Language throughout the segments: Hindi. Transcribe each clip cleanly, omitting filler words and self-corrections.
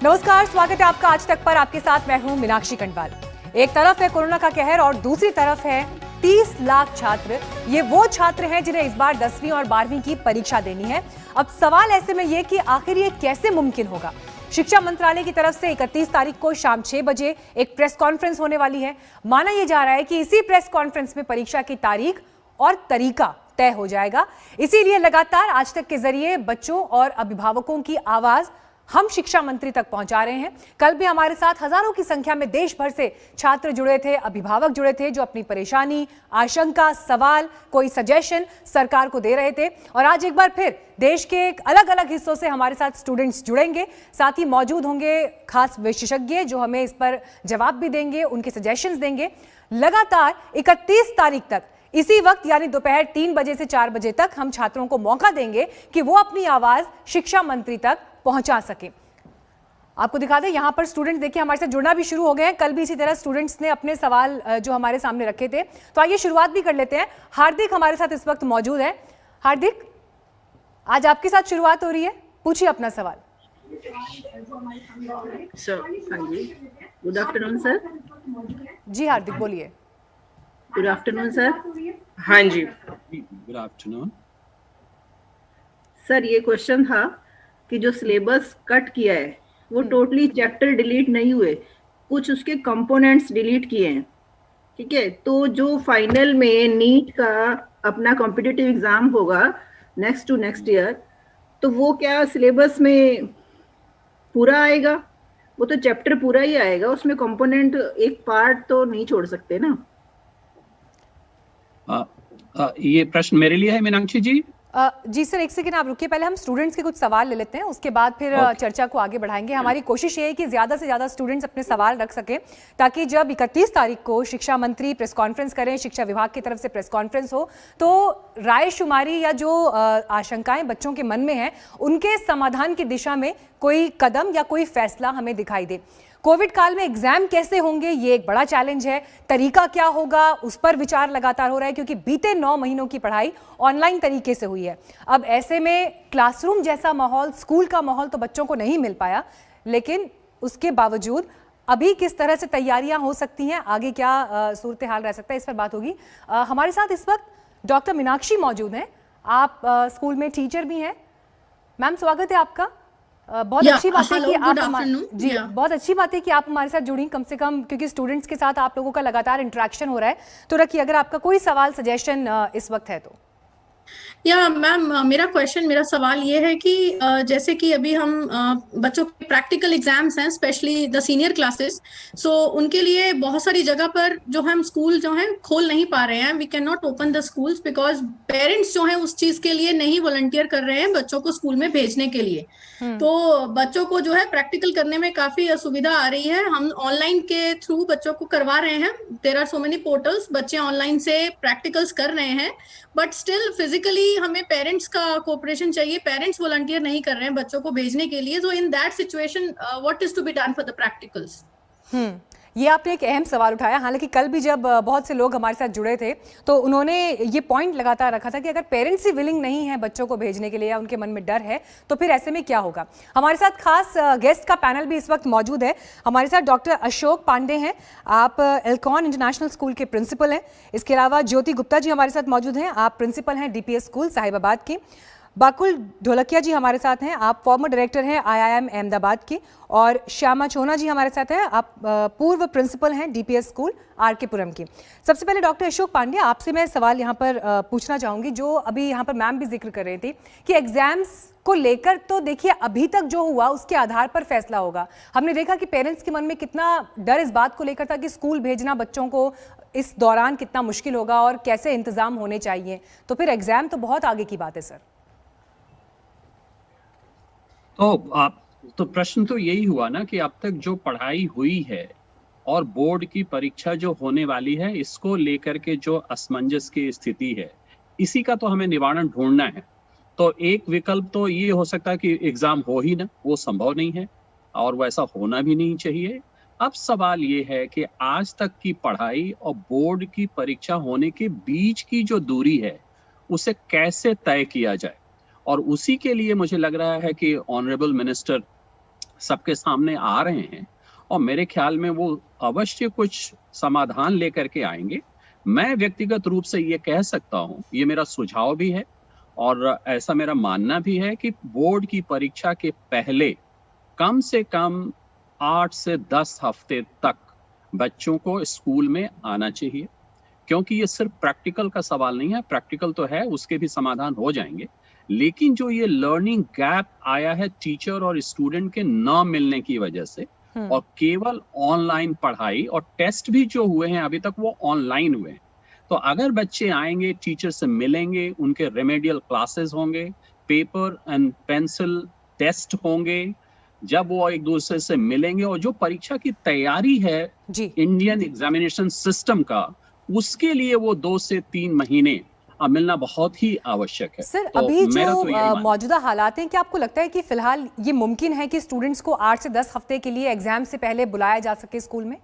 नमस्कार, स्वागत है आपका आज तक पर। आपके साथ मैं हूं मीनाक्षी कंडवाल। एक तरफ है कोरोना का कहर और दूसरी तरफ है 30 लाख छात्र। ये वो छात्र हैं जिन्हें इस बार 10वीं और 12वीं की परीक्षा देनी है। अब सवाल ऐसे में ये कि आखिर ये कैसे मुमकिन होगा। शिक्षा मंत्रालय की तरफ से 31 तारीख को शाम 6 बजे एक प्रेस कॉन्फ्रेंस होने वाली है। माना यह जा रहा है कि इसी प्रेस कॉन्फ्रेंस में परीक्षा की तारीख और तरीका तय हो जाएगा। इसीलिए लगातार आज तक के जरिए बच्चों और अभिभावकों की आवाज हम शिक्षा मंत्री तक पहुंचा रहे हैं। कल भी हमारे साथ हजारों की संख्या में देश भर से छात्र जुड़े थे, अभिभावक जुड़े थे, जो अपनी परेशानी, आशंका, सवाल, कोई सजेशन सरकार को दे रहे थे। और आज एक बार फिर देश के अलग अलग हिस्सों से हमारे साथ स्टूडेंट्स जुड़ेंगे। साथ ही मौजूद होंगे खास विशेषज्ञ जो हमें इस पर जवाब भी देंगे, उनके सजेशंस देंगे। लगातार 31 तारीख तक इसी वक्त यानी दोपहर 3 बजे से 4 बजे तक हम छात्रों को मौका देंगे कि वो अपनी आवाज शिक्षा मंत्री तक पहुंचा सके। आपको दिखा दें, यहां पर स्टूडेंट्स देखिए हमारे साथ जुड़ना भी शुरू हो गए हैं। कल भी इसी तरह स्टूडेंट्स ने अपने सवाल जो हमारे सामने रखे थे, तो आइए शुरुआत भी कर लेते हैं। हार्दिक हमारे साथ इस वक्त मौजूद है। हार्दिक, आज आपके साथ शुरुआत हो रही है, पूछिए अपना सवाल। Good afternoon sir. जी हार्दिक, बोलिए। Good afternoon sir. हाँ जी, गुड आफ्टरनून सर, ये क्वेश्चन था कि जो सिलेबस कट किया है वो टोटली चैप्टर डिलीट नहीं हुए, कुछ उसके कंपोनेंट्स डिलीट किए हैं, ठीक है। तो जो फाइनल में नीट का अपना कॉम्पिटिटिव एग्जाम होगा नेक्स्ट टू नेक्स्ट ईयर, तो वो क्या सिलेबस में पूरा आएगा? वो तो चैप्टर पूरा ही आएगा, उसमें कंपोनेंट एक पार्ट तो नहीं छोड़ सकते ना। ये प्रश्न मेरे लिए है मीनाक्षी जी। जी सर, एक सेकंड आप रुकिए, पहले हम स्टूडेंट्स के कुछ सवाल ले लेते हैं, उसके बाद फिर चर्चा को आगे बढ़ाएंगे। हमारी कोशिश ये है कि ज्यादा से ज्यादा स्टूडेंट्स अपने सवाल रख सकें, ताकि जब 31 तारीख को शिक्षा मंत्री प्रेस कॉन्फ्रेंस करें, शिक्षा विभाग की तरफ से प्रेस कॉन्फ्रेंस हो, तो रायशुमारी या जो आशंकाएं बच्चों के मन में है, उनके समाधान की दिशा में कोई कदम या कोई फैसला हमें दिखाई दे। कोविड काल में एग्जाम कैसे होंगे, ये एक बड़ा चैलेंज है। तरीका क्या होगा, उस पर विचार लगातार हो रहा है, क्योंकि बीते 9 महीनों की पढ़ाई ऑनलाइन तरीके से हुई है। अब ऐसे में क्लासरूम जैसा माहौल, स्कूल का माहौल तो बच्चों को नहीं मिल पाया, लेकिन उसके बावजूद अभी किस तरह से तैयारियां हो सकती हैं, आगे क्या सूरत हाल रह सकता है, इस पर बात होगी। हमारे साथ इस वक्त डॉक्टर मीनाक्षी मौजूद हैं। आप स्कूल में टीचर भी हैं। मैम, स्वागत है आपका। बहुत अच्छी बात है कि आप बहुत अच्छी बात है कि आप हमारे साथ जुड़ी, कम से कम क्योंकि स्टूडेंट्स के साथ आप लोगों का लगातार इंटरेक्शन हो रहा है। तो रखिए, अगर आपका कोई सवाल सजेशन इस वक्त है तो। या मैम, मेरा सवाल ये है कि जैसे कि अभी हम बच्चों के प्रैक्टिकल एग्जाम्स हैं, स्पेशली द सीनियर क्लासेस, सो उनके लिए बहुत सारी जगह पर जो हम स्कूल जो है खोल नहीं पा रहे हैं। We can not open the schools because parents जो हैं उस चीज के लिए नहीं वॉलंटियर कर रहे हैं बच्चों को स्कूल में भेजने के लिए। तो बच्चों को जो है प्रैक्टिकल करने में काफी असुविधा आ रही है। हम ऑनलाइन के थ्रू बच्चों को करवा रहे हैं। There are so many portals, बच्चे ऑनलाइन से प्रैक्टिकल्स कर रहे हैं, बट स्टिल फिजिकली हमें पेरेंट्स का कोऑपरेशन चाहिए। पेरेंट्स वॉलंटियर नहीं कर रहे हैं बच्चों को भेजने के लिए। So in that situation what is to be done for the practicals? ये आपने एक अहम सवाल उठाया। हालांकि कल भी जब बहुत से लोग हमारे साथ जुड़े थे, तो उन्होंने ये पॉइंट लगातार रखा था कि अगर पेरेंट्स ही विलिंग नहीं है बच्चों को भेजने के लिए, या उनके मन में डर है, तो फिर ऐसे में क्या होगा। हमारे साथ खास गेस्ट का पैनल भी इस वक्त मौजूद है। हमारे साथ डॉक्टर अशोक पांडे हैं, आप एल्कॉन इंटरनेशनल स्कूल के प्रिंसिपल हैं। इसके अलावा ज्योति गुप्ता जी हमारे साथ मौजूद हैं, आप प्रिंसिपल हैं DPS स्कूल साहिबाबाद की। बाकुल ढोलकिया जी हमारे साथ हैं, आप फॉर्मर डायरेक्टर हैं IIM अहमदाबाद की। और श्यामा चोना जी हमारे साथ हैं, आप पूर्व प्रिंसिपल हैं DPS स्कूल RK पुरम की। सबसे पहले डॉक्टर अशोक पांडे, आपसे मैं सवाल यहाँ पर पूछना चाहूँगी, जो अभी यहाँ पर मैम भी जिक्र कर रही थी कि एग्जाम्स को लेकर तो देखिए अभी तक जो हुआ उसके आधार पर फैसला होगा। हमने देखा कि पेरेंट्स के मन में कितना डर इस बात को लेकर था कि स्कूल भेजना बच्चों को इस दौरान कितना मुश्किल होगा और कैसे इंतजाम होने चाहिए। तो फिर एग्जाम तो बहुत आगे की बात है सर। तो प्रश्न तो यही हुआ ना कि अब तक जो पढ़ाई हुई है और बोर्ड की परीक्षा जो होने वाली है, इसको लेकर के जो असमंजस की स्थिति है, इसी का तो हमें निवारण ढूंढना है। तो एक विकल्प तो ये हो सकता है कि एग्जाम हो ही ना, वो संभव नहीं है और वैसा होना भी नहीं चाहिए। अब सवाल ये है कि आज तक की पढ़ाई और बोर्ड की परीक्षा होने के बीच की जो दूरी है, उसे कैसे तय किया जाए। और उसी के लिए मुझे लग रहा है कि ऑनरेबल मिनिस्टर सबके सामने आ रहे हैं और मेरे ख्याल में वो अवश्य कुछ समाधान लेकर के आएंगे। मैं व्यक्तिगत रूप से ये कह सकता हूँ, ये मेरा सुझाव भी है और ऐसा मेरा मानना भी है कि बोर्ड की परीक्षा के पहले कम से कम 8 से 10 हफ्ते तक बच्चों को स्कूल में आना चाहिए, क्योंकि ये सिर्फ प्रैक्टिकल का सवाल नहीं है, प्रैक्टिकल तो है, उसके भी समाधान हो जाएंगे, लेकिन जो ये लर्निंग गैप आया है टीचर और स्टूडेंट के न मिलने की वजह से और केवल ऑनलाइन पढ़ाई और टेस्ट भी जो हुए हैं अभी तक वो ऑनलाइन हुए हैं, तो अगर बच्चे आएंगे, टीचर से मिलेंगे, उनके रेमेडियल क्लासेस होंगे, पेपर एंड पेंसिल टेस्ट होंगे, जब वो एक दूसरे से मिलेंगे और जो परीक्षा की तैयारी है इंडियन एग्जामिनेशन सिस्टम का, उसके लिए वो 2 से 3 महीने मिलना बहुत ही आवश्यक है। सर, तो अभी मेरा तो जो मौजूदा हालात हैं, क्या आपको लगता है कि फिलहाल ये मुमकिन है कि स्टूडेंट्स को 8 से 10 हफ्ते के लिए एग्जाम से पहले बुलाया जा सके स्कूल में?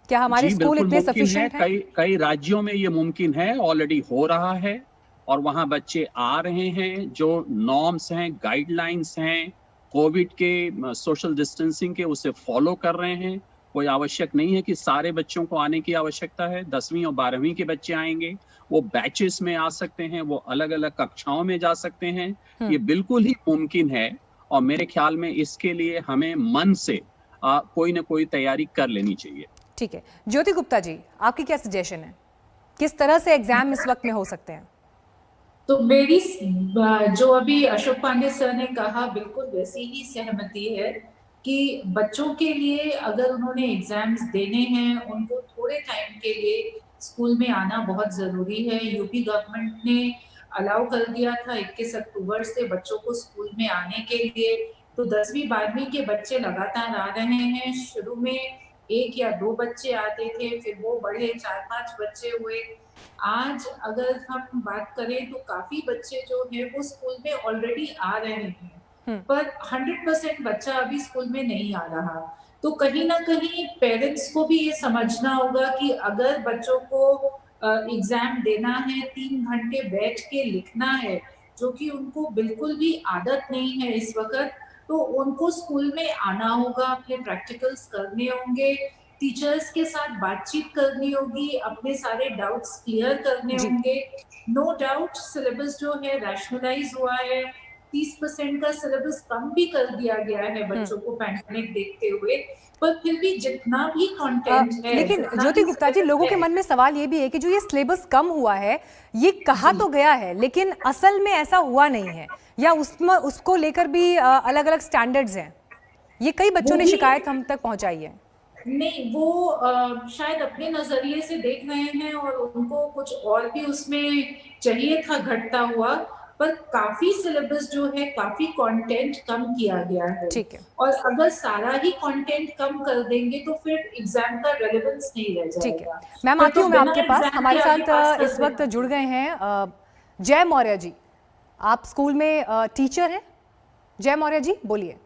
क्या हमारे स्कूल इतने सफिशिएंट हैं? कई राज्यों में ये मुमकिन है, ऑलरेडी हो रहा है और वहां बच्चे आ रहे हैं। जो नॉर्म्स हैं, गाइडलाइंस हैं कोविड के, सोशल डिस्टेंसिंग के, उसे फॉलो कर रहे हैं। कोई आवश्यक नहीं है कि सारे बच्चों को आने की आवश्यकता है। 10वीं और 12वीं के बच्चे आएंगे, वो बैचेस में आ सकते हैं, वो अलग अलग कक्षाओं में जा सकते हैं, ये बिल्कुल ही मुमकिन है और मेरे ख्याल में इसके लिए हमें मन से कोई ना कोई तैयारी कर लेनी चाहिए। ठीक है, ज्योति गुप्ता जी, आपकी क्या सजेशन है? किस तरह से एग्जाम इस वक्त में हो सकते हैं? तो मेरी जो अभी अशोक पांडे सर ने कहा, बिल्कुल वैसी ही सहमति है कि बच्चों के लिए अगर उन्होंने एग्जाम्स देने हैं, उनको थोड़े टाइम के लिए स्कूल में आना बहुत जरूरी है। यूपी गवर्नमेंट ने अलाउ कर दिया था 21 अक्टूबर से बच्चों को स्कूल में आने के लिए, तो 10वीं 12वीं के बच्चे लगातार आ रहे हैं। शुरू में 1 या 2 बच्चे आते थे, फिर वो बढ़े 4-5 बच्चे हुए। आज अगर हम बात करें तो काफी बच्चे जो है वो स्कूल में ऑलरेडी आ रहे हैं, पर 100% बच्चा अभी स्कूल में नहीं आ रहा। तो कहीं ना कहीं पेरेंट्स को भी ये समझना होगा कि अगर बच्चों को एग्जाम देना है, 3 घंटे बैठ के लिखना है, जो कि उनको बिल्कुल भी आदत नहीं है इस वक्त, तो उनको स्कूल में आना होगा, अपने प्रैक्टिकल्स करने होंगे, टीचर्स के साथ बातचीत करनी होगी, अपने सारे डाउट्स क्लियर करने होंगे। नो डाउट सिलेबस जो है रैशनलाइज हुआ है, 30% का सिलेबस कम भी कर दिया गया है बच्चों को पैंडेमिक देखते हुए, पर फिर भी जितना भी कंटेंट है। लेकिन ज्योति गुप्ता जी, लोगों के मन में सवाल ये भी है कि जो ये सिलेबस कम हुआ है, ये कहा तो गया है, लेकिन असल में ऐसा हुआ नहीं है, या उसमें उसको लेकर भी अलग अलग स्टैंडर्ड्स हैं। ये कई बच्चों ने शिकायत हम तक पहुंचाई है। नहीं, वो शायद अपने नजरिए से देख रहे हैं और उनको कुछ और भी उसमें चाहिए था घटता हुआ, पर काफी सिलेबस जो है, काफी कंटेंट कम किया गया है। ठीक है। और अगर सारा ही कंटेंट कम कर देंगे तो फिर एग्जाम का रेलेवेंस नहीं रह जाएगा। ठीक है, मैम आती हूँ मैं आपके पास। हमारे साथ इस वक्त जुड़ गए हैं जय मौर्य जी। आप स्कूल में टीचर हैं। जय मौर्य जी, बोलिए।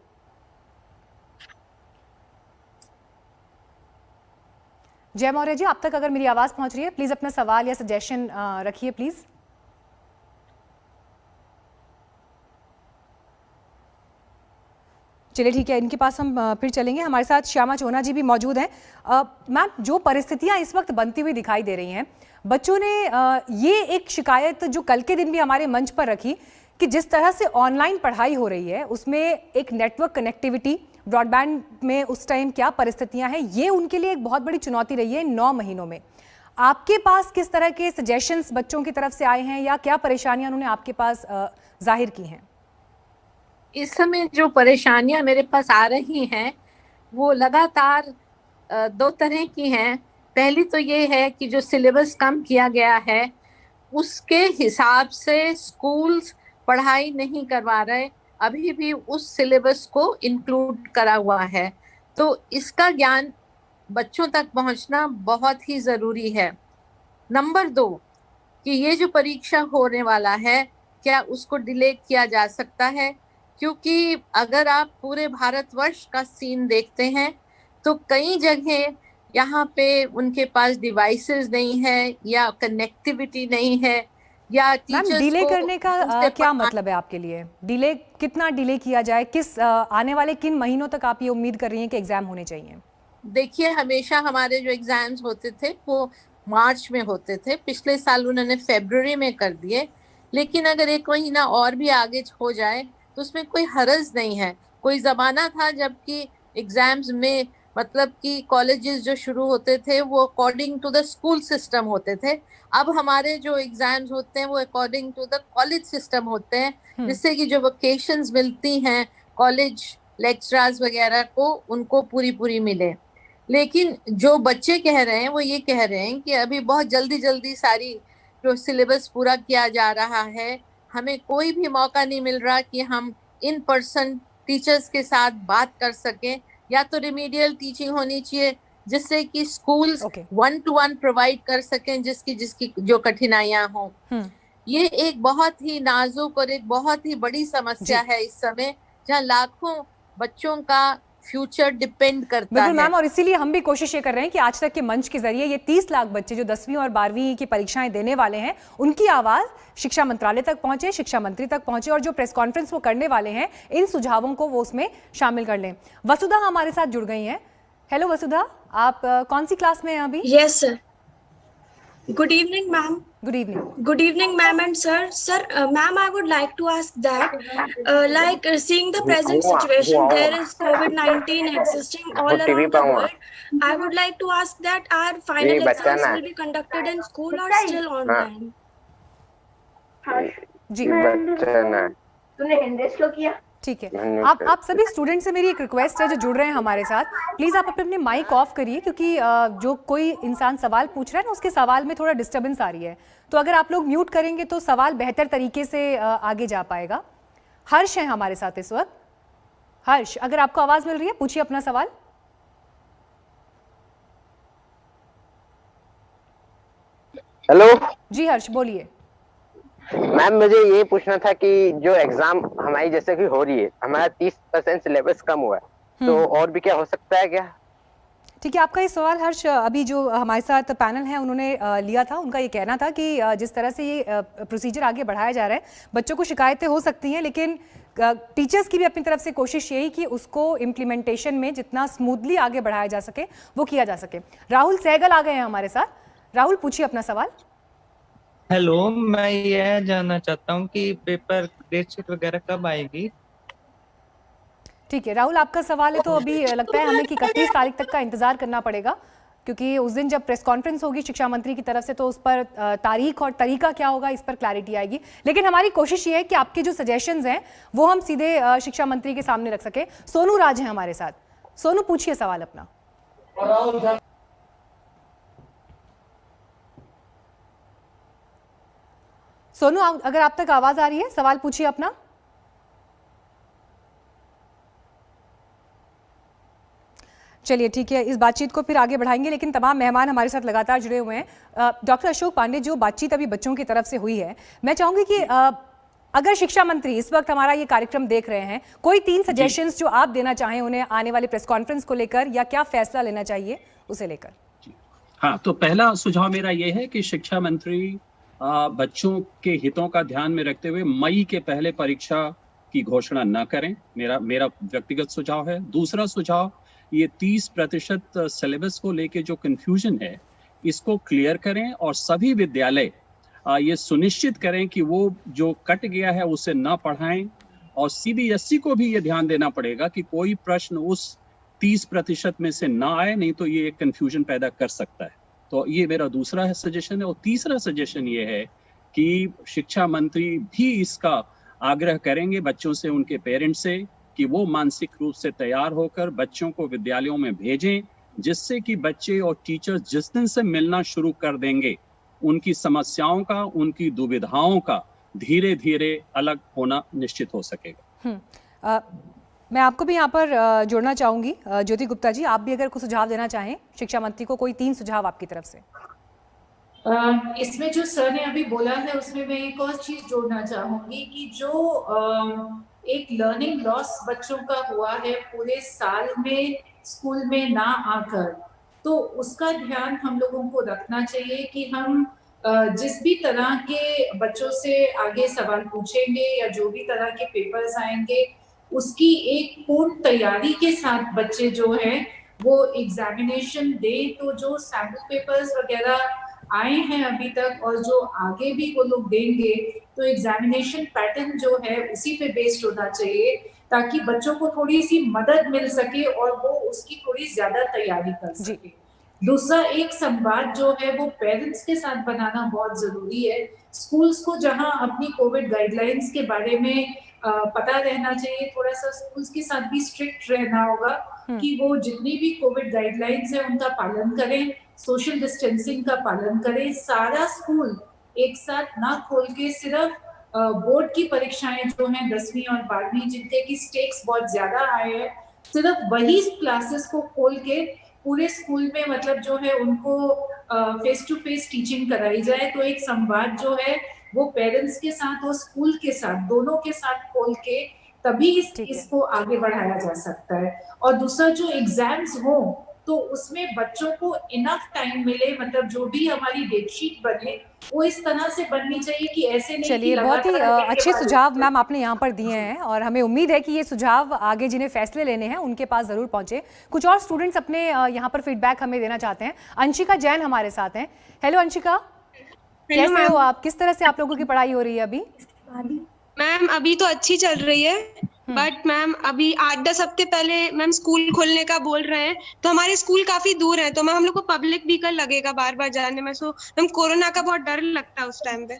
जय मौर्य जी, आप तक अगर मेरी आवाज पहुंच रही है, प्लीज अपना सवाल या सजेशन रखिए प्लीज। चलिए ठीक है, इनके पास हम फिर चलेंगे। हमारे साथ श्यामा चोना जी भी मौजूद हैं। मैम, जो परिस्थितियां इस वक्त बनती हुई दिखाई दे रही हैं, बच्चों ने ये एक शिकायत जो कल के दिन भी हमारे मंच पर रखी कि जिस तरह से ऑनलाइन पढ़ाई हो रही है, उसमें एक नेटवर्क कनेक्टिविटी, ब्रॉडबैंड में उस टाइम क्या परिस्थितियां हैं, ये उनके लिए एक बहुत बड़ी चुनौती रही है 9 महीनों में। आपके पास किस तरह के सजेशंस बच्चों की तरफ से आए हैं, या क्या परेशानियां उन्होंने आपके पास जाहिर की हैं? इस समय जो परेशानियां मेरे पास आ रही हैं वो लगातार 2 तरह की हैं। पहली तो ये है कि जो सिलेबस कम किया गया है उसके हिसाब से स्कूल्स पढ़ाई नहीं करवा रहे, अभी भी उस सिलेबस को इंक्लूड करा हुआ है, तो इसका ज्ञान बच्चों तक पहुंचना बहुत ही ज़रूरी है। नंबर 2 कि ये जो परीक्षा होने वाला है, क्या उसको डिले किया जा सकता है, क्योंकि अगर आप पूरे भारतवर्ष का सीन देखते हैं तो कई जगह यहाँ पे उनके पास डिवाइसेस नहीं है या कनेक्टिविटी नहीं है, या मैम टीचर्स डिले को करने का उनसे क्या पढ़ा- मतलब है आपके लिए? डिले कितना डिले किया जाए? किस आने वाले किन महीनों तक आप ये उम्मीद कर रही हैं कि एग्जाम होने चाहिए? देखिए, हमेशा हमारे जो एग्जाम्स होते थे वो मार्च में होते थे। पिछले साल उन्होंने फरवरी में कर दिए, लेकिन अगर एक महीना और भी आगे हो जाए तो उसमें कोई हर्ज नहीं है। कोई जमाना था जबकि एग्जाम्स में मतलब कि कॉलेजेस जो शुरू होते थे वो according to the school system होते थे। अब हमारे जो एग्जाम्स होते हैं वो according to the college system होते हैं, जिससे कि जो वोकेशंस मिलती हैं कॉलेज लेक्चरर्स वगैरह को, उनको पूरी पूरी मिले। लेकिन जो बच्चे कह रहे हैं वो ये कह रहे हैं कि अभी बहुत जल्दी जल्दी सारी जो सिलेबस पूरा किया जा रहा है, हमें कोई भी मौका नहीं मिल रहा कि हम इन पर्सन टीचर्स के साथ बात कर सकें। या तो रिमीडियल टीचिंग होनी चाहिए जिससे कि स्कूल्स Okay. 1-to-1 प्रोवाइड कर सकें जिसकी जो कठिनाइयां हों। ये एक बहुत ही नाजुक और एक बहुत ही बड़ी समस्या है इस समय, जहाँ लाखों बच्चों का फ्यूचर डिपेंड करता बिल्कुल है। मैम, और इसीलिए हम भी कोशिश ये कर रहे हैं कि आज तक के मंच के जरिए ये 30 लाख बच्चे जो 10वीं और 12वीं की परीक्षाएं देने वाले हैं, उनकी आवाज शिक्षा मंत्रालय तक पहुंचे, शिक्षा मंत्री तक पहुंचे, और जो प्रेस कॉन्फ्रेंस वो करने वाले हैं इन सुझावों को वो उसमें शामिल कर लें। वसुधा हमारे साथ जुड़ गई हैं। हेलो वसुधा, आप कौन सी क्लास में हैं अभी? Yes, sir. Good evening, ma'am. Good evening. Good evening, ma'am and sir. Sir, ma'am, I would like to ask that, seeing the present situation, there is COVID-19 existing all around the world. I would like to ask that our final exams will be conducted in school or still online? जी ठीक है। आप सभी स्टूडेंट से मेरी एक रिक्वेस्ट है जो जुड़ रहे हैं हमारे साथ, प्लीज आप अपने माइक ऑफ करिए, क्योंकि जो कोई इंसान सवाल पूछ रहा है ना उसके सवाल में थोड़ा डिस्टरबेंस आ रही है। तो अगर आप लोग म्यूट करेंगे तो सवाल बेहतर तरीके से आगे जा पाएगा। हर्ष है हमारे साथ इस वक्त। हर्ष, अगर आपको आवाज मिल रही है पूछिए अपना सवाल। हेलो जी हर्ष बोलिए। मैम, मुझे ये पूछना था कि जो एग्जाम हमारी जैसे कि हो रही है, हमारा 30% सिलेबस कम हुआ है, तो और भी क्या हो सकता है क्या? ठीक है, आपका ये सवाल हर्ष, अभी जो हमारे साथ पैनल है उन्होंने लिया था, उनका ये कहना था कि जिस तरह से ये प्रोसीजर आगे बढ़ाया जा रहा है, बच्चों को शिकायतें हो सकती हैं, लेकिन टीचर्स की भी अपनी तरफ से कोशिश यही कि उसको इम्प्लीमेंटेशन में जितना स्मूथली आगे बढ़ाया जा सके वो किया जा सके। राहुल सहगल आ गए हैं हमारे साथ। राहुल पूछिए अपना सवाल। हेलो, मैं यह जानना चाहता हूँ कि पेपर डेट शीट वगैरह कब आएगी? ठीक है राहुल, आपका सवाल है तो अभी लगता है हमें कि 31 तारीख तक का इंतजार करना पड़ेगा, क्योंकि उस दिन जब प्रेस कॉन्फ्रेंस होगी शिक्षा मंत्री की तरफ से तो उस पर तारीख और तरीका क्या होगा इस पर क्लैरिटी आएगी। लेकिन हमारी कोशिश ये है कि आपके जो सजेशंस हैं वो हम सीधे शिक्षा मंत्री के सामने रख सके। सोनू राज है हमारे साथ। सोनू पूछिए सवाल अपना। सोनू, अगर आप तक आवाज आ रही है सवाल पूछिए अपना। चलिए ठीक है, इस बातचीत को फिर आगे बढ़ाएंगे, लेकिन तमाम मेहमान हमारे साथ लगातार जुड़े हुए हैं। डॉक्टर अशोक पांडे, जो बातचीत अभी बच्चों की तरफ से हुई है, मैं चाहूंगी कि अगर शिक्षा मंत्री इस वक्त हमारा ये कार्यक्रम देख रहे हैं, कोई 3 सजेशंस जो आप देना चाहें उन्हें आने वाले प्रेस कॉन्फ्रेंस को लेकर, या क्या फैसला लेना चाहिए उसे लेकर। हाँ, तो पहला सुझाव मेरा ये है कि शिक्षा मंत्री बच्चों के हितों का ध्यान में रखते हुए मई के पहले परीक्षा की घोषणा न करें। मेरा व्यक्तिगत सुझाव है। दूसरा सुझाव, ये 30% सिलेबस को लेके जो कंफ्यूजन है इसको क्लियर करें, और सभी विद्यालय ये सुनिश्चित करें कि वो जो कट गया है उसे न पढ़ाएं, और CBSE को भी ये ध्यान देना पड़ेगा कि कोई प्रश्न उस 30% में से ना आए, नहीं तो ये एक कंफ्यूजन पैदा कर सकता है। तो ये मेरा दूसरा सजेशन है। और तीसरा सजेशन ये है कि शिक्षा मंत्री भी इसका आग्रह करेंगे बच्चों से, उनके पेरेंट्स से, कि वो मानसिक रूप से तैयार होकर बच्चों को विद्यालयों में भेजें, जिससे कि बच्चे और टीचर्स जिस दिन से मिलना शुरू कर देंगे उनकी समस्याओं का, उनकी दुविधाओं का धीरे धीरे अलग होना निश्चित हो सकेगा। मैं आपको भी यहाँ पर जोड़ना चाहूंगी। ज्योति गुप्ता जी, आप भी अगर कुछ सुझाव देना चाहें शिक्षा मंत्री को, कोई 3 सुझाव आपकी तरफ से। इसमें जो सर ने अभी बोला है उसमें मैं एक और चीज जोड़ना चाहूंगी कि जो एक लर्निंग लॉस बच्चों का हुआ है पूरे साल में स्कूल में ना आकर, तो उसका ध्यान हम लोगों को रखना चाहिए कि हम जिस भी तरह के बच्चों से आगे सवाल पूछेंगे या जो भी तरह के पेपर्स आएंगे, उसकी एक पूर्ण तैयारी के साथ बच्चे जो हैं वो एग्जामिनेशन दे। तो जो सैम्पल पेपर्स वगैरह आए हैं अभी तक और जो आगे भी वो लोग देंगे, तो एग्जामिनेशन पैटर्न जो है उसी पे बेस्ड होना चाहिए, ताकि बच्चों को थोड़ी सी मदद मिल सके और वो उसकी थोड़ी ज्यादा तैयारी कर सके। दूसरा, एक संवाद जो है वो पेरेंट्स के साथ बनाना बहुत जरूरी है। स्कूल्स को जहां अपनी कोविड गाइडलाइंस के बारे में पता रहना चाहिए, थोड़ा सा स्कूल्स के साथ भी स्ट्रिक्ट रहना होगा कि वो जितनी भी कोविड गाइडलाइंस है उनका पालन करें, सोशल डिस्टेंसिंग का पालन करें। सारा स्कूल एक साथ ना खोल के सिर्फ बोर्ड की परीक्षाएं जो हैं 10वीं और 12वीं, जिनके की स्टेक्स बहुत ज्यादा आए हैं, सिर्फ वही क्लासेस को खोल के पूरे स्कूल में मतलब जो है उनको फेस टू फेस टीचिंग कराई जाए। तो एक संवाद जो है वो पेरेंट्स के साथ और स्कूल के साथ, दोनों के साथ खोल के तभी इसको आगे बढ़ाया जा सकता है। और दूसरा, जो एग्जाम्स हो तो उसमें बच्चों को इनफ टाइम मिले, मतलब जो भी हमारी डेटशीट बने वो इस तरह से बननी चाहिए कि ऐसे नहीं। चलिए, बहुत ही अच्छे सुझाव मैम आपने यहाँ पर दिए हैं और हमें उम्मीद है कि ये सुझाव आगे जिन्हें फैसले लेने हैं उनके पास जरूर पहुंचे। कुछ और स्टूडेंट्स अपने यहाँ पर फीडबैक हमें देना चाहते हैं। अंशिका जैन हमारे साथ हैं। हेलो अंशिका, कैसे हो आप? किस तरह से आप लोगों की पढ़ाई हो रही है अभी? मैम अभी तो अच्छी चल रही है, बट मैम अभी 8-10 हफ्ते पहले मैम स्कूल खोलने का बोल रहे हैं, तो हमारे स्कूल काफी दूर है, तो मैम हम लोग को पब्लिक व्हीकल लगेगा बार बार जाने में, सो मैम कोरोना का बहुत डर लगता है उस टाइम पे।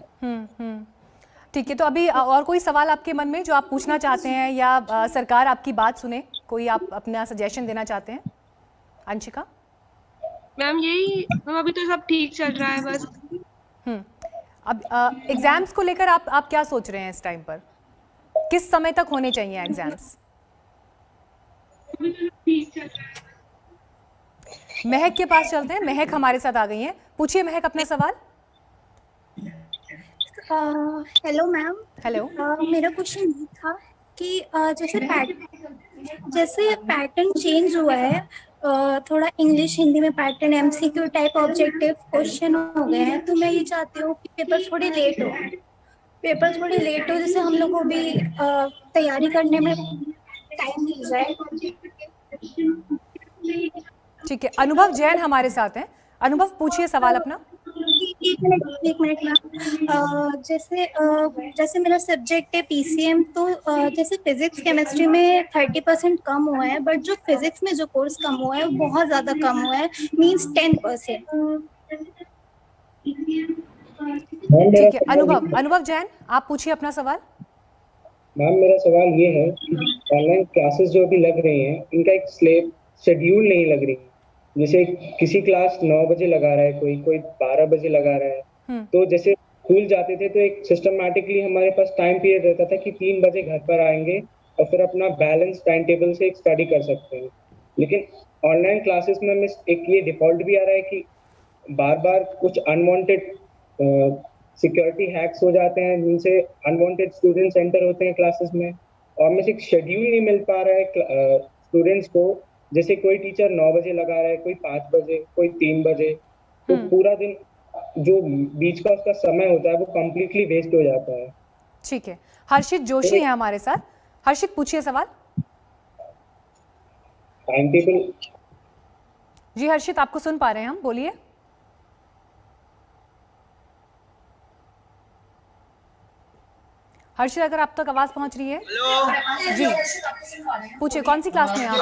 ठीक है, तो अभी और कोई सवाल आपके मन में जो आप पूछना चाहते हैं या सरकार आपकी बात सुने, कोई आप अपना सजेशन देना चाहते हैं? अंशिका मैम यही मैम, अभी तो सब ठीक चल रहा है बस। अब एग्जाम्स को लेकर आप क्या सोच रहे हैं इस टाइम पर? किस समय तक होने चाहिए एग्जाम्स? महक के पास चलते हैं। महक हमारे साथ आ गई हैं। पूछिए महक अपना सवाल। Hello ma'am. हेलो। मेरा क्वेश्चन ये था कि जैसे पैटर्न चेंज हुआ है, थोड़ा इंग्लिश हिंदी में pattern MCQ type objective question हो गए हैं, तो मैं ये चाहती हूँ कि पेपर थोड़ी लेट हो जिससे हम लोग को भी तैयारी करने में टाइम मिल जाए। ठीक है, अनुभव जैन हमारे साथ हैं। अनुभव पूछिए सवाल अपना। एक मिनट मैम। जैसे मेरा सब्जेक्ट है पीसीएम, तो जैसे फिजिक्स केमिस्ट्री में 30% कम हुआ है, बट जो फिजिक्स में जो कोर्स कम हुआ है वो बहुत ज्यादा कम हुआ है, मींस 10%। ठीक है, अनुभव जैन आप पूछिए अपना सवाल। मैम मेरा सवाल ये है कि ऑनलाइन क्लासेस जो अभी लग रही हैं, इनका एक शेड्यूल नहीं लग रही। जैसे किसी क्लास 9 बजे लगा रहा है, कोई 12 बजे लगा रहा है। तो जैसे स्कूल जाते थे तो एक सिस्टमैटिकली हमारे पास टाइम पीरियड रहता था कि 3 बजे घर पर आएंगे और फिर अपना बैलेंस टाइम टेबल से एक स्टडी कर सकते हैं। लेकिन ऑनलाइन क्लासेस में एक ये डिफॉल्ट भी आ रहा है कि बार बार कुछ अनवांटेड सिक्योरिटी हैक्स हो जाते हैं, जिनसे अनवांटेड स्टूडेंट्स एंटर होते हैं क्लासेस में, और हमें एक शेड्यूल नहीं मिल पा रहा है स्टूडेंट्स को। जैसे कोई टीचर 9 बजे लगा रहा है, कोई 5 बजे, कोई 3 बजे, तो पूरा दिन जो बीच का उसका समय होता है वो कंप्लीटली वेस्ट हो जाता है। ठीक है, हर्षित जोशी है हमारे साथ। हर्षित पूछिए सवाल। Time table. जी हर्षित, आपको सुन पा रहे हैं हम, बोलिए। हर्षित, अगर आप तक आवाज पहुंच रही है। हेलो जी, पूछिए कौन सी क्लास में आप?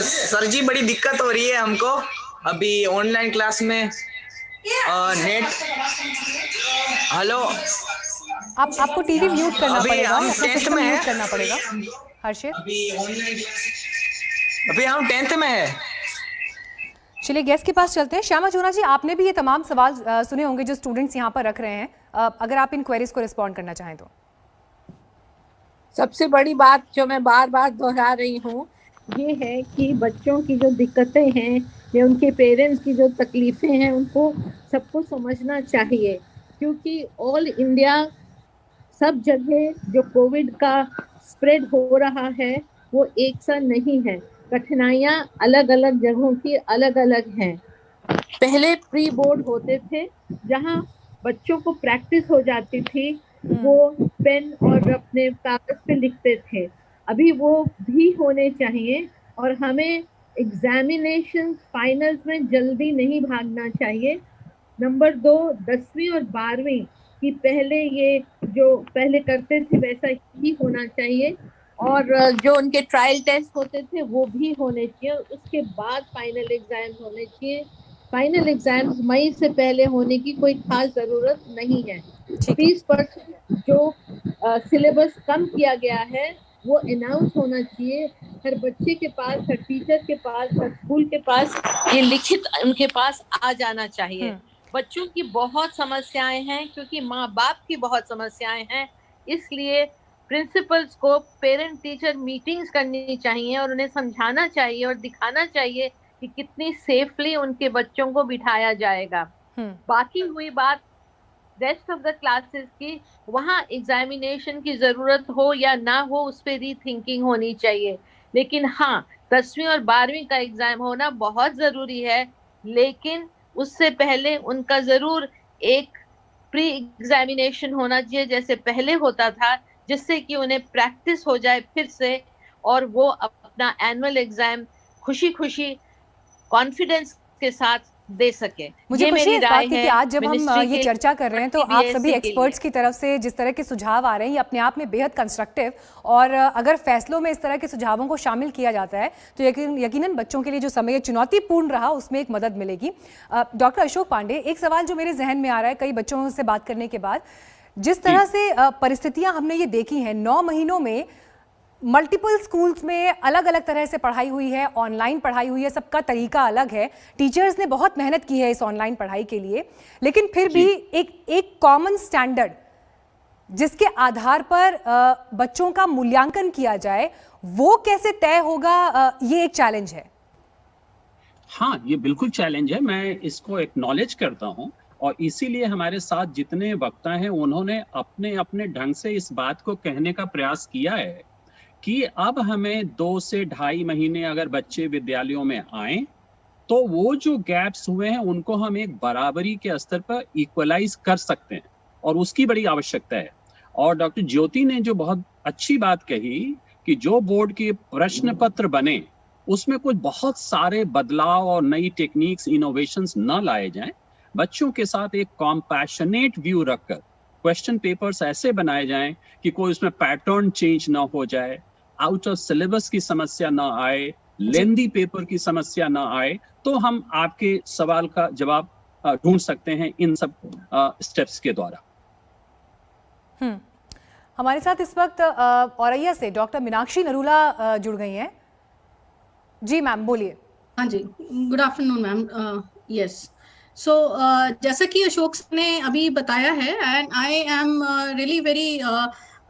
सर जी बड़ी दिक्कत हो रही है हमको अभी ऑनलाइन क्लास में। नेट। हेलो, आपको टीवी म्यूट करना पड़ेगा, हम 10th में म्यूट करना पड़ेगा। हर्षित, अभी हम 10th में है। चलिए गेस्ट के पास चलते हैं। श्यामा जोना जी, आपने भी ये तमाम सवाल सुने होंगे जो स्टूडेंट्स यहाँ पर रख रहे हैं। अगर आप इन क्वेरीज को रिस्पॉन्ड करना चाहें तो। सबसे बड़ी बात जो मैं बार बार दोहरा रही हूँ ये है कि बच्चों की जो दिक्कतें हैं या उनके पेरेंट्स की जो तकलीफें हैं उनको सबको समझना चाहिए, क्योंकि ऑल इंडिया सब जगह जो कोविड का स्प्रेड हो रहा है वो एक सा नहीं है। कठिनाइयाँ अलग अलग जगहों की अलग अलग हैं। पहले प्री बोर्ड होते थे जहाँ बच्चों को प्रैक्टिस हो जाती थी, वो पेन और अपने कागज पे लिखते थे, अभी वो भी होने चाहिए। और हमें एग्जामिनेशन फाइनल्स में जल्दी नहीं भागना चाहिए। नंबर 2, 10वीं और 12वीं की पहले ये जो पहले करते थे वैसा ही होना चाहिए, और जो उनके ट्रायल टेस्ट होते थे वो भी होने चाहिए, उसके बाद फाइनल एग्जाम होने चाहिए। फाइनल एग्जाम्स मई से पहले होने की कोई खास जरूरत नहीं है। 30% जो सिलेबस कम किया गया है वो अनाउंस होना चाहिए, हर बच्चे के पास, हर टीचर के पास, हर स्कूल के पास ये लिखित उनके पास आ जाना चाहिए। बच्चों की बहुत समस्याएं हैं, क्योंकि माँ बाप की बहुत समस्याएं हैं, इसलिए प्रिंसिपल्स को पेरेंट टीचर मीटिंग्स करनी चाहिए और उन्हें समझाना चाहिए और दिखाना चाहिए कि कितनी सेफली उनके बच्चों को बिठाया जाएगा। बाकी हुई बात रेस्ट ऑफ द क्लासेस की, वहाँ एग्जामिनेशन की जरूरत हो या ना हो उस पर रीथिंकिंग होनी चाहिए, लेकिन हाँ 10वीं और 12वीं का एग्जाम होना बहुत जरूरी है, लेकिन उससे पहले उनका जरूर एक प्री एग्जामिनेशन होना चाहिए जैसे पहले होता था, जिससे कि उन्हें प्रैक्टिस हो जाए फिर से और वो अपना एनुअल एग्जाम खुशी खुशी कॉन्फिडेंस के साथ दे सके। मुझे खुशी है इस बात की कि आज जब हम ये चर्चा कर रहे हैं तो आप सभी एक्सपर्ट्स की तरफ से जिस तरह के सुझाव आ रहे हैं ये अपने आप में बेहद कंस्ट्रक्टिव, और अगर फैसलों में इस तरह के सुझावों को शामिल किया जाता है तो यकीनन बच्चों के लिए जो समय चुनौतीपूर्ण रहा उसमें एक मदद मिलेगी। डॉक्टर अशोक पांडे, एक सवाल जो मेरे जहन में आ रहा है कई बच्चों से बात करने के बाद, जिस तरह से परिस्थितियां हमने ये देखी हैं, 9 महीनों में मल्टीपल स्कूल्स में अलग अलग तरह से पढ़ाई हुई है, ऑनलाइन पढ़ाई हुई है, सबका तरीका अलग है, टीचर्स ने बहुत मेहनत की है इस ऑनलाइन पढ़ाई के लिए, लेकिन फिर भी एक कॉमन स्टैंडर्ड जिसके आधार पर बच्चों का मूल्यांकन किया जाए वो कैसे तय होगा, ये एक चैलेंज है। हाँ, ये बिल्कुल चैलेंज है, मैं इसको एक्नॉलेज करता हूँ, और इसीलिए हमारे साथ जितने वक्ता हैं उन्होंने अपने अपने ढंग से इस बात को कहने का प्रयास किया है कि अब हमें 2 से 2.5 महीने अगर बच्चे विद्यालयों में आए तो वो जो गैप्स हुए हैं उनको हम एक बराबरी के स्तर पर इक्वलाइज कर सकते हैं, और उसकी बड़ी आवश्यकता है। और डॉक्टर ज्योति ने जो बहुत अच्छी बात कही कि जो बोर्ड के प्रश्न पत्र बने उसमें कुछ बहुत सारे बदलाव और नई टेक्निक्स, इनोवेशंस न लाए जाएं, बच्चों के साथ एक कॉम्पैशनेट व्यू रखकर क्वेश्चन पेपर्स ऐसे बनाए जाएं कि कोई उसमें पैटर्न चेंज ना हो जाए, आउट ऑफ सिलेबस की समस्या ना आए, लेंदी पेपर की समस्या ना आए, तो हम आपके सवाल का जवाब ढूंढ सकते हैं इन सब स्टेप्स के द्वारा। हमारे साथ इस वक्त औरैया से डॉक्टर मीनाक्षी नरूला जुड़ गई हैं। जी मैम, बोलिए। हाँ जी, गुड आफ्टरनून मैम। यस, सो जैसा कि अशोक ने अभी बताया है, and I am really very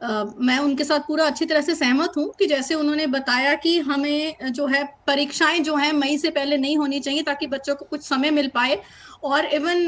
मैं उनके साथ पूरा अच्छी तरह से सहमत हूँ कि जैसे उन्होंने बताया कि हमें जो है परीक्षाएं जो है मई से पहले नहीं होनी चाहिए ताकि बच्चों को कुछ समय मिल पाए, और इवन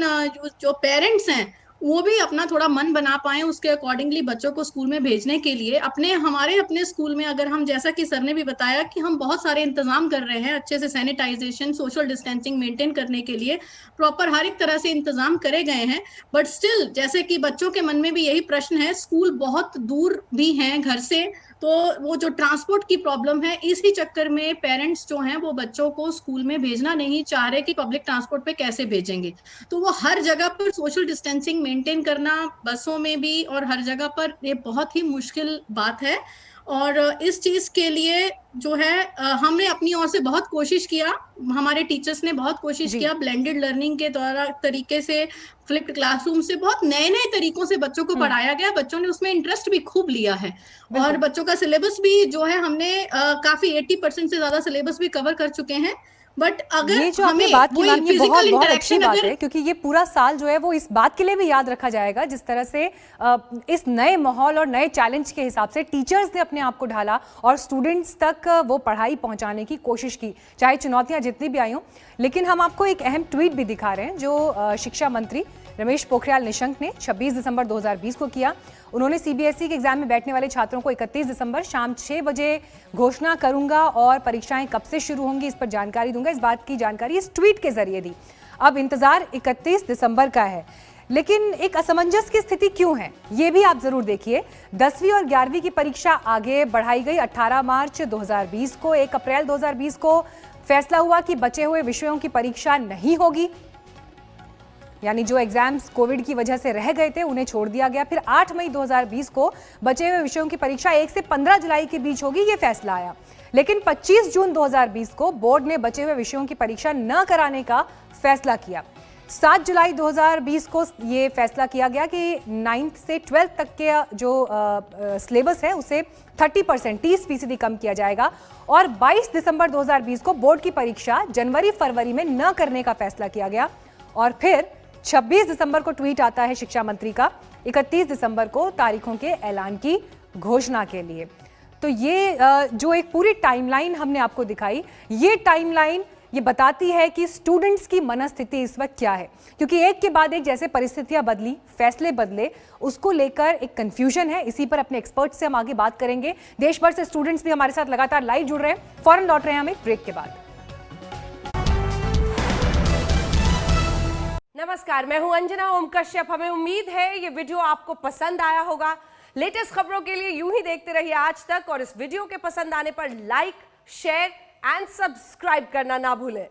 जो पेरेंट्स हैं वो भी अपना थोड़ा मन बना पाए उसके अकॉर्डिंगली बच्चों को स्कूल में भेजने के लिए। हमारे अपने स्कूल में अगर हम, जैसा कि सर ने भी बताया कि हम बहुत सारे इंतजाम कर रहे हैं अच्छे से, सैनिटाइजेशन, सोशल डिस्टेंसिंग मेंटेन करने के लिए प्रॉपर हर एक तरह से इंतजाम करे गए हैं, बट स्टिल जैसे कि बच्चों के मन में भी यही प्रश्न है, स्कूल बहुत दूर भी हैं घर से, तो वो जो ट्रांसपोर्ट की प्रॉब्लम है, इसी चक्कर में पेरेंट्स जो हैं वो बच्चों को स्कूल में भेजना नहीं चाह रहे कि पब्लिक ट्रांसपोर्ट पे कैसे भेजेंगे। तो वो हर जगह पर सोशल डिस्टेंसिंग मेंटेन करना, बसों में भी और हर जगह पर, ये बहुत ही मुश्किल बात है। और इस चीज के लिए जो है हमने अपनी ओर से बहुत कोशिश किया, हमारे टीचर्स ने बहुत कोशिश किया, ब्लेंडेड लर्निंग के द्वारा तरीके से, फ्लिप्ड क्लासरूम से बहुत नए नए तरीकों से बच्चों को पढ़ाया गया, बच्चों ने उसमें इंटरेस्ट भी खूब लिया है, और बच्चों का सिलेबस भी जो है हमने काफी 80% से ज्यादा सिलेबस भी कवर कर चुके हैं। बट अगर ये जो आपने बात की मैम, ये बहुत अच्छी बात है, क्योंकि ये पूरा साल जो है वो इस बात के लिए भी याद रखा जाएगा जिस तरह से इस नए माहौल और नए चैलेंज के हिसाब से टीचर्स ने अपने आप को ढाला और स्टूडेंट्स तक वो पढ़ाई पहुंचाने की कोशिश की, चाहे चुनौतियां जितनी भी आई हों। लेकिन हम आपको एक अहम ट्वीट भी दिखा रहे हैं जो शिक्षा मंत्री रमेश पोखरियाल निशंक ने 26 दिसंबर 2020 को किया। उन्होंने सीबीएसई के एग्जाम में बैठने वाले छात्रों को 31 दिसंबर शाम 6 बजे घोषणा करूंगा और परीक्षाएं कब से शुरू होंगी इस पर जानकारी दूंगा, इस बात की जानकारी इस ट्वीट के जरिए दी। अब इंतजार 31 दिसंबर का है। लेकिन एक असमंजस की स्थिति क्यों है, ये भी आप जरूर देखिए। 10वीं और 11वीं की परीक्षा आगे बढ़ाई गई। 18 मार्च 2020 को 1 अप्रैल 2020 को फैसला हुआ कि बचे हुए विषयों की परीक्षा नहीं होगी, यानी जो एग्जाम्स कोविड की वजह से रह गए थे उन्हें छोड़ दिया गया। फिर 8 मई 2020 को बचे हुए विषयों की परीक्षा 1 से 15 जुलाई के बीच होगी, ये फैसला आया। लेकिन 25 जून 2020 को बोर्ड ने बचे हुए विषयों की परीक्षा न कराने का फैसला किया। 7 जुलाई 2020 को ये फैसला किया गया कि 9th से 12th तक के जो सिलेबस है उसे 30% कम किया जाएगा और 22 दिसंबर 2020 को बोर्ड की परीक्षा जनवरी-फरवरी में न करने का फैसला किया गया। और फिर 26 दिसंबर को ट्वीट आता है शिक्षा मंत्री का, 31 दिसंबर को तारीखों के ऐलान की घोषणा के लिए। तो ये जो एक पूरी टाइमलाइन हमने आपको दिखाई, ये टाइमलाइन ये बताती है कि स्टूडेंट्स की मनस्थिति इस वक्त क्या है, क्योंकि एक के बाद एक जैसे परिस्थितियां बदली, फैसले बदले, उसको लेकर एक कंफ्यूजन है। इसी पर अपने एक्सपर्ट से हम आगे बात करेंगे। देश भर से स्टूडेंट्स भी हमारे साथ लगातार लाइव जुड़ रहे हैं। फौरन लौट रहे हैं हम एक ब्रेक के बाद। नमस्कार, मैं हूं अंजना ओम कश्यप। हमें उम्मीद है ये वीडियो आपको पसंद आया होगा। लेटेस्ट खबरों के लिए यूं ही देखते रहिए आज तक और इस वीडियो के पसंद आने पर लाइक, शेयर एंड सब्सक्राइब करना ना भूलें।